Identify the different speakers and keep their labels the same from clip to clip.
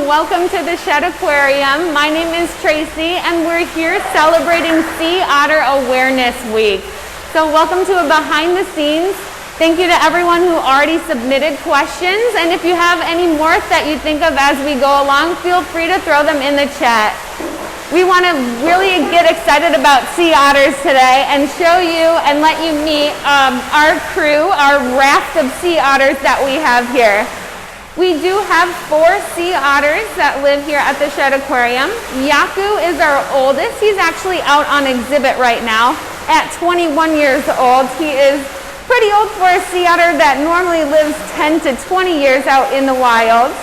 Speaker 1: welcome to the Shed Aquarium. My name is Tracy and we're here celebrating Sea Otter Awareness Week. So welcome to a behind the scenes. Thank you to everyone who already submitted questions, and if you have any more that you think of as we go along, feel free to throw them in the chat. We want to really get excited about sea otters today and show you and let you meet our crew, our raft of sea otters that we have here. We do have 4 sea otters that live here at the Shed Aquarium. Yaku is our oldest. He's actually out on exhibit right now at 21 years old. He is pretty old for a sea otter that normally lives 10 to 20 years out in the wild.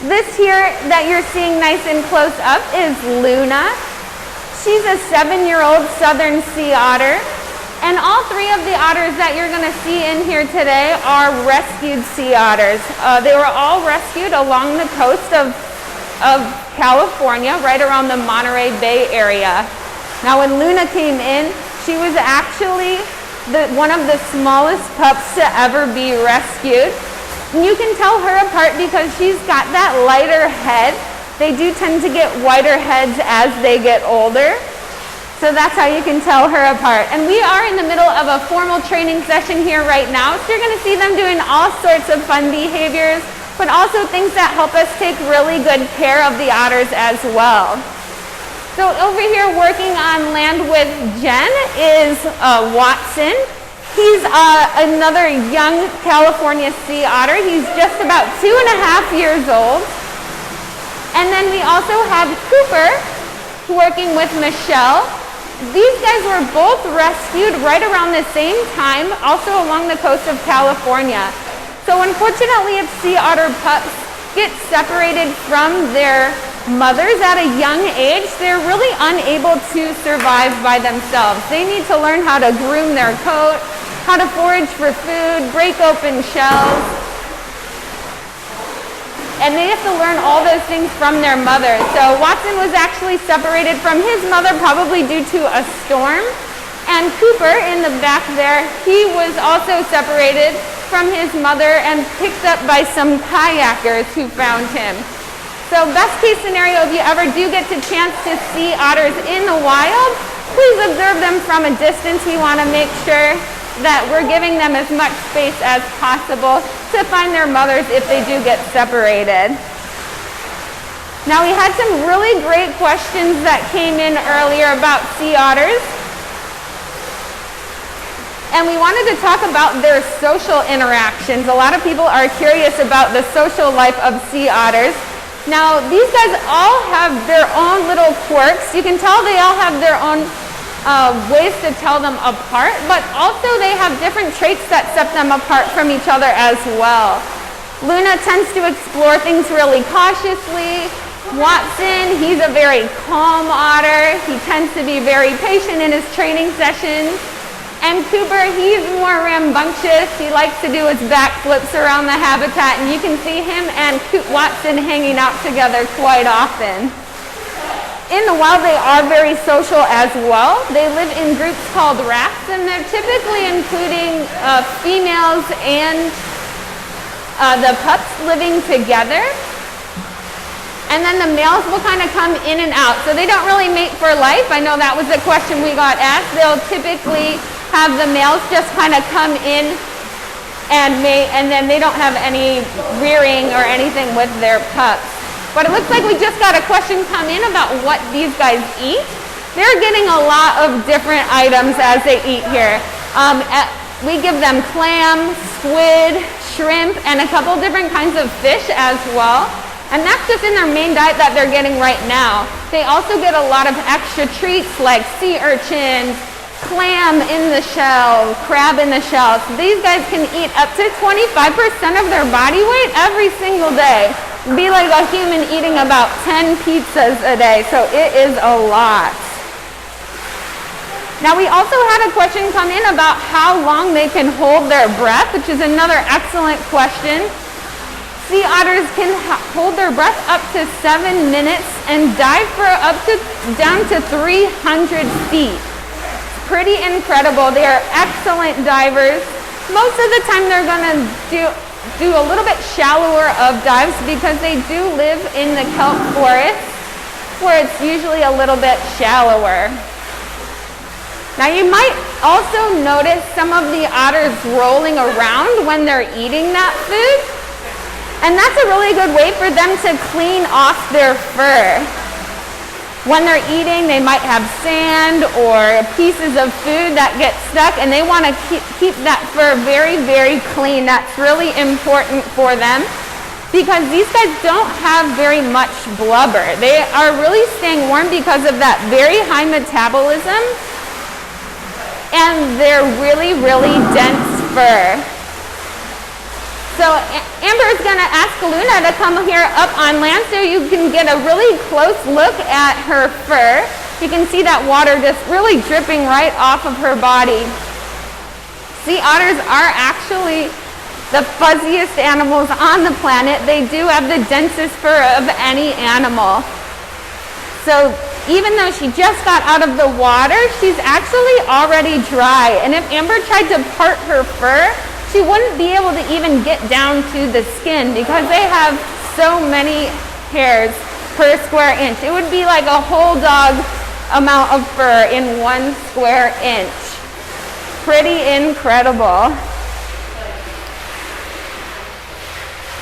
Speaker 1: This here that you're seeing nice and close up is Luna. She's a 7-year-old southern sea otter. And all 3 of the otters that you're going to see in here today are rescued sea otters. They were all rescued along the coast of California, right around the Monterey Bay area. Now when Luna came in, she was actually one of the smallest pups to ever be rescued. And you can tell her apart because she's got that lighter head. They do tend to get whiter heads as they get older. So that's how you can tell her apart. And we are in the middle of a formal training session here right now. So you're going to see them doing all sorts of fun behaviors, but also things that help us take really good care of the otters as well. So over here working on land with Jen is Watson. He's another young California sea otter. He's just about 2.5 years old. And then we also have Cooper working with Michelle. These guys were both rescued right around the same time, also along the coast of California. So unfortunately, if sea otter pups get separated from their mothers at a young age, they're really unable to survive by themselves. They need to learn how to groom their coat, how to forage for food, break open shells. And they have to learn all those things from their mother. So Watson was actually separated from his mother probably due to a storm. And Cooper in the back there, he was also separated from his mother and picked up by some kayakers who found him. So best case scenario, if you ever do get the chance to see otters in the wild, please observe them from a distance. We want to make sure that we're giving them as much space as possible to find their mothers if they do get separated. Now we had some really great questions that came in earlier about sea otters. And we wanted to talk about their social interactions. A lot of people are curious about the social life of sea otters. Now these guys all have their own little quirks. You can tell they all have their own ways to tell them apart, but also they have different traits that set them apart from each other as well. Luna tends to explore things really cautiously. Watson, he's a very calm otter. He tends to be very patient in his training sessions. And Cooper, he's more rambunctious. He likes to do his backflips around the habitat, and you can see him and Watson hanging out together quite often. In the wild, they are very social as well. They live in groups called rafts, and they're typically including females and the pups living together. And then the males will kind of come in and out. So they don't really mate for life. I know that was a question we got asked. They'll typically have the males just kind of come in and mate, and then they don't have any rearing or anything with their pups. But it looks like we just got a question come in about what these guys eat. They're getting a lot of different items as they eat here. We give them clam, squid, shrimp, and a couple different kinds of fish as well. And that's just in their main diet that they're getting right now. They also get a lot of extra treats like sea urchins, clam in the shell, crab in the shell. So these guys can eat up to 25% of their body weight every single day. Be like a human eating about 10 pizzas a day, so it is a lot. Now we also had a question come in about how long they can hold their breath, which is another excellent question. Sea otters can hold their breath up to 7 minutes and dive for down to 300 feet. Pretty incredible. They are excellent divers. Most of the time they're gonna do do a little bit shallower of dives because they do live in the kelp forest where it's usually a little bit shallower. Now you might also notice some of the otters rolling around when they're eating that food, and that's a really good way for them to clean off their fur. When they're eating, they might have sand or pieces of food that get stuck, and they want to keep that fur very, very clean. That's really important for them because these guys don't have very much blubber. They are really staying warm because of that very high metabolism and their really, really dense fur. So Amber is going to ask Luna to come here up on land so you can get a really close look at her fur. You can see that water just really dripping right off of her body. Sea otters are actually the fuzziest animals on the planet. They do have the densest fur of any animal. So even though she just got out of the water, she's actually already dry. And if Amber tried to part her fur, she wouldn't be able to even get down to the skin because they have so many hairs per square inch. It would be like a whole dog amount of fur in 1 square inch. Pretty incredible.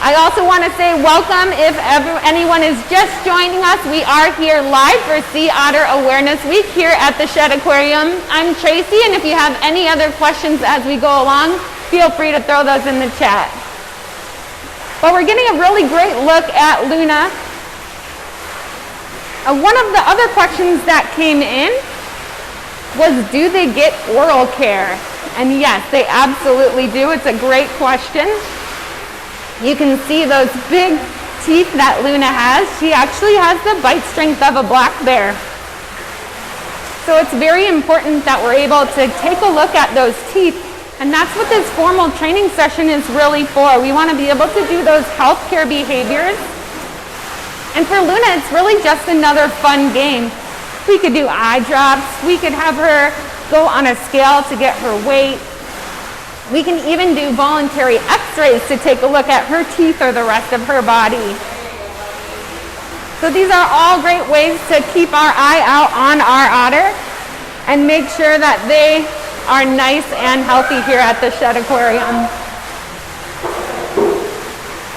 Speaker 1: I also want to say welcome if anyone is just joining us. We are here live for Sea Otter Awareness Week here at the Shedd Aquarium. I'm Tracy, and if you have any other questions as we go along, feel free to throw those in the chat. But we're getting a really great look at Luna. One of the other questions that came in was, do they get oral care? And yes, they absolutely do. It's a great question. You can see those big teeth that Luna has. She actually has the bite strength of a black bear. So it's very important that we're able to take a look at those teeth. And that's what this formal training session is really for. We want to be able to do those healthcare behaviors. And for Luna, it's really just another fun game. We could do eye drops. We could have her go on a scale to get her weight. We can even do voluntary x-rays to take a look at her teeth or the rest of her body. So these are all great ways to keep our eye out on our otter and make sure that they are nice and healthy here at the Shedd Aquarium.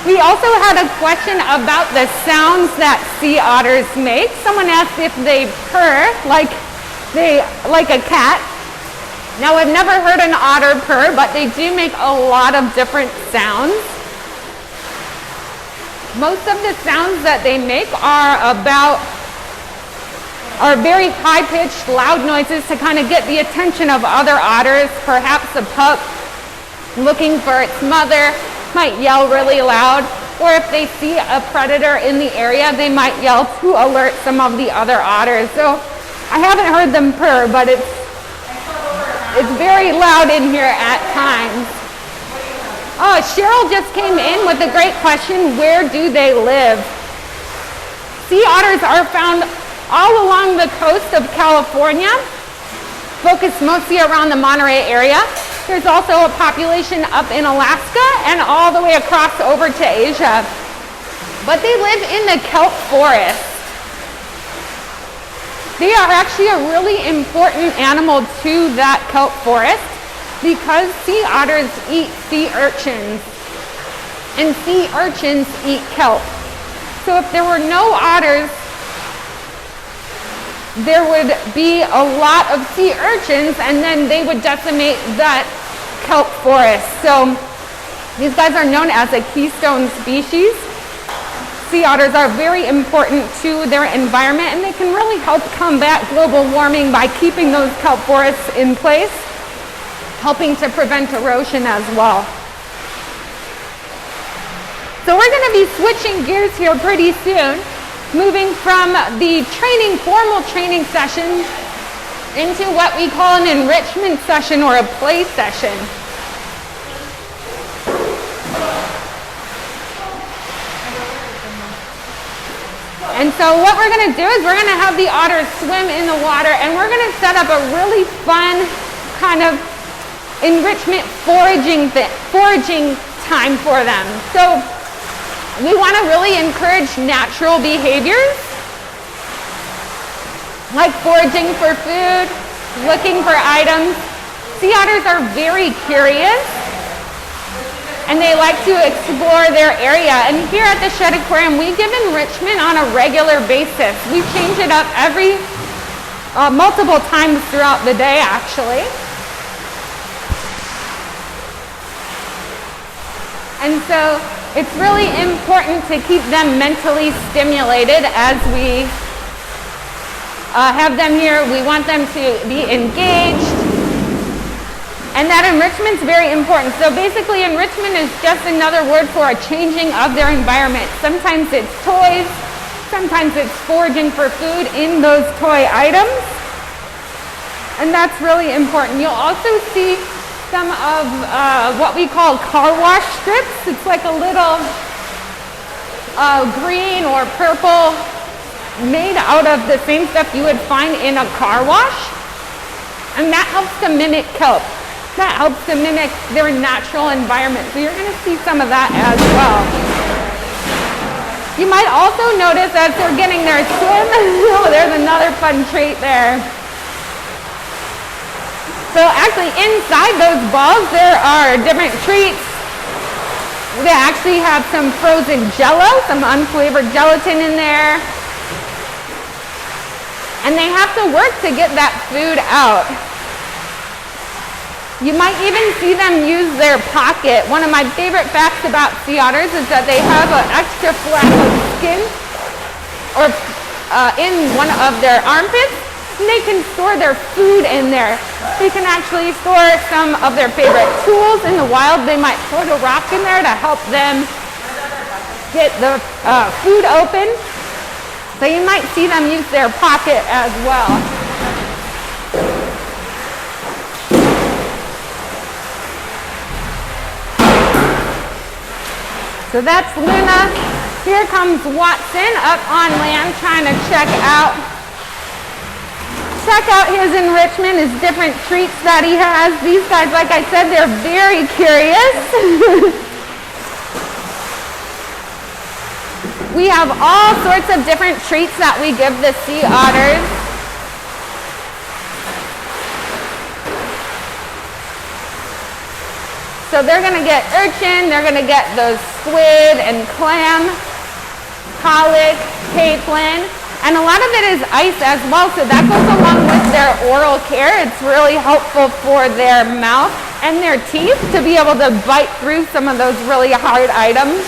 Speaker 1: We also had a question about the sounds that sea otters make. Someone asked if they purr like a cat. Now, I've never heard an otter purr, but they do make a lot of different sounds. Most of the sounds that they make are very high-pitched, loud noises to kind of get the attention of other otters. Perhaps a pup looking for its mother might yell really loud, or if they see a predator in the area, they might yell to alert some of the other otters. So I haven't heard them purr, but it's very loud in here at times. Oh, Cheryl just came in with a great question. Where do they live? Sea otters are found all along the coast of California, focused mostly around the Monterey area. There's also a population up in Alaska and all the way across over to Asia. But they live in the kelp forest. They are actually a really important animal to that kelp forest because sea otters eat sea urchins, and sea urchins eat kelp. So if there were no otters, there would be a lot of sea urchins, and then they would decimate that kelp forest. So these guys are known as a keystone species. Sea otters are very important to their environment, and they can really help combat global warming by keeping those kelp forests in place, helping to prevent erosion as well. So we're going to be switching gears here pretty soon, moving from the formal training session into what we call an enrichment session or a play session. And so what we're going to do is we're going to have the otters swim in the water, and we're going to set up a really fun kind of enrichment foraging time for them. So we want to really encourage natural behaviors, like foraging for food, looking for items. Sea otters are very curious, and they like to explore their area. And here at the Shedd Aquarium, we give enrichment on a regular basis. We change it up every multiple times throughout the day, actually. And so it's really important to keep them mentally stimulated as we have them here. We want them to be engaged. And that enrichment is very important. So basically, enrichment is just another word for a changing of their environment. Sometimes it's toys, sometimes it's foraging for food in those toy items. And that's really important. You'll also see some of what we call car wash strips. It's like a little green or purple made out of the same stuff you would find in a car wash. And that helps to mimic kelp. That helps to mimic their natural environment. So you're going to see some of that as well. You might also notice as they're getting their swim, oh, there's another fun trait there. So actually inside those balls there are different treats. They actually have some frozen jello, some unflavored gelatin in there. And they have to work to get that food out. You might even see them use their pocket. One of my favorite facts about sea otters is that they have an extra flap of skin or in one of their armpits, and they can store their food in there. They can actually store some of their favorite tools in the wild. They might put a rock in there to help them get the food open. So you might see them use their pocket as well. So that's Luna. Here comes Watson up on land trying to check out his enrichment, his different treats that he has. These guys, like I said, they're very curious. We have all sorts of different treats that we give the sea otters. So they're going to get urchin, they're going to get those squid and clam, pollock, capelin, and a lot of it is ice as well, so that goes along with their oral care. It's really helpful for their mouth and their teeth to be able to bite through some of those really hard items.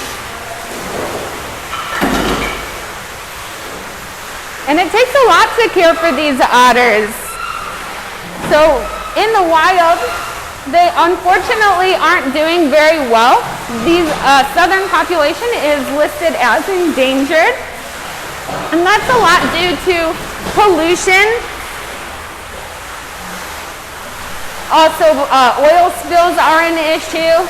Speaker 1: And it takes a lot to care for these otters. So in the wild, they unfortunately aren't doing very well. The southern population is listed as endangered, and that's a lot due to pollution. Also, oil spills are an issue.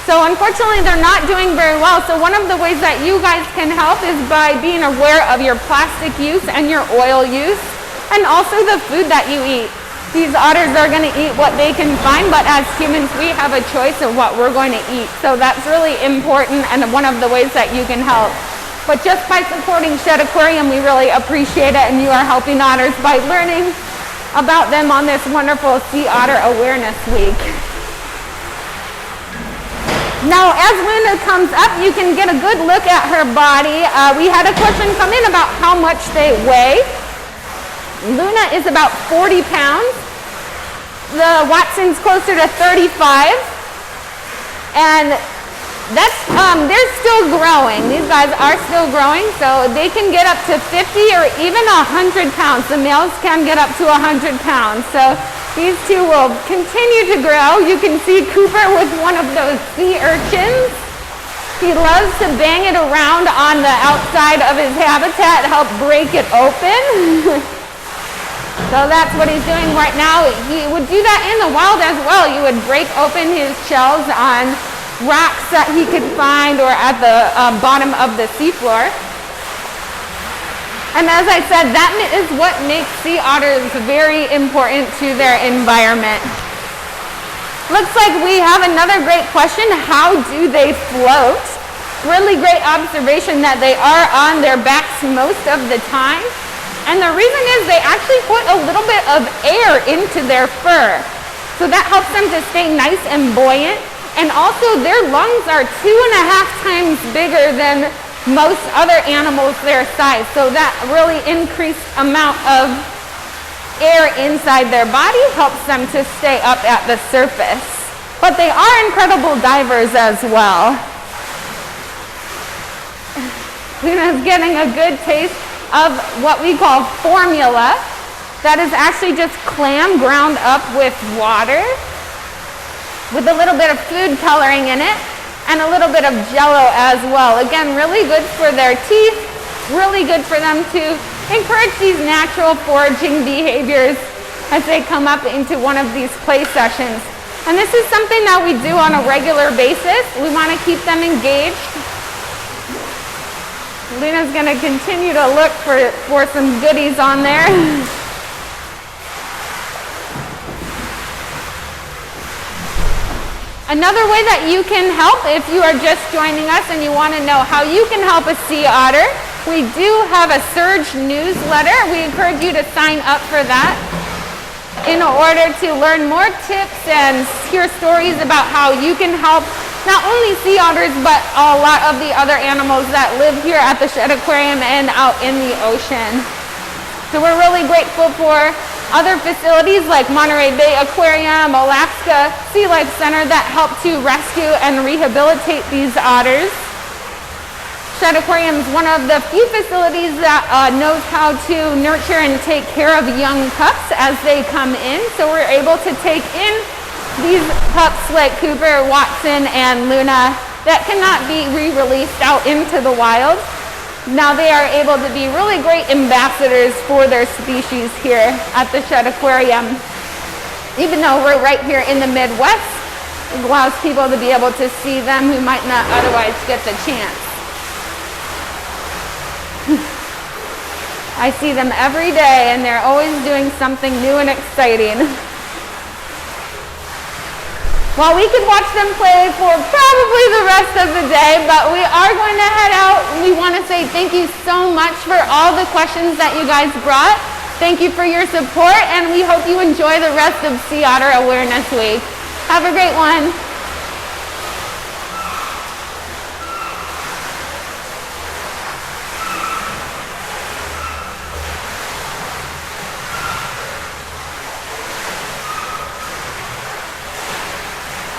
Speaker 1: So unfortunately, they're not doing very well. So one of the ways that you guys can help is by being aware of your plastic use and your oil use, and also the food that you eat. These otters are going to eat what they can find, but as humans, we have a choice of what we're going to eat. So that's really important and one of the ways that you can help. But just by supporting Shedd Aquarium, we really appreciate it, and you are helping otters by learning about them on this wonderful Sea Otter Awareness Week. Now, as Luna comes up, you can get a good look at her body. We had a question come in about how much they weigh. Luna is about 40 pounds. The Watson's closer to 35. And that's, they're still growing. These guys are still growing, so they can get up to 50 or even 100 pounds. The males can get up to 100 pounds. So these two will continue to grow. You can see Cooper with one of those sea urchins. He loves to bang it around on the outside of his habitat, help break it open. So that's what he's doing right now. He would do that in the wild as well. You would break open his shells on rocks that he could find or at the bottom of the seafloor. And as I said, that is what makes sea otters very important to their environment. Looks like we have another great question. How do they float? Really great observation that they are on their backs most of the time. And the reason is they actually put a little bit of air into their fur. So that helps them to stay nice and buoyant. And also their lungs are 2.5 times bigger than most other animals their size. So that really increased amount of air inside their body helps them to stay up at the surface. But they are incredible divers as well. Luna's getting a good taste of what we call formula. That is actually just clam ground up with water with a little bit of food coloring in it and a little bit of jello as well. Again, really good for their teeth, really good for them to encourage these natural foraging behaviors as they come up into one of these play sessions. And this is something that we do on a regular basis. We want to keep them engaged. Luna's going to continue to look for some goodies on there. Another way that you can help if you are just joining us and you want to know how you can help a sea otter, we do have a Surge newsletter. We encourage you to sign up for that in order to learn more tips and hear stories about how you can help not only sea otters but a lot of the other animals that live here at the Shedd Aquarium and out in the ocean. So we're really grateful for other facilities like Monterey Bay Aquarium, Alaska Sea Life Center that help to rescue and rehabilitate these otters. Shedd Aquarium is one of the few facilities that knows how to nurture and take care of young pups as they come in. So we're able to take in these pups like Cooper, Watson, and Luna that cannot be re-released out into the wild. Now they are able to be really great ambassadors for their species here at the Shedd Aquarium. Even though we're right here in the Midwest, it allows people to be able to see them who might not otherwise get the chance. I see them every day and they're always doing something new and exciting. Well, we could watch them play for probably the rest of the day, but we are going to head out. We want to say thank you so much for all the questions that you guys brought. Thank you for your support, and we hope you enjoy the rest of Sea Otter Awareness Week. Have a great one.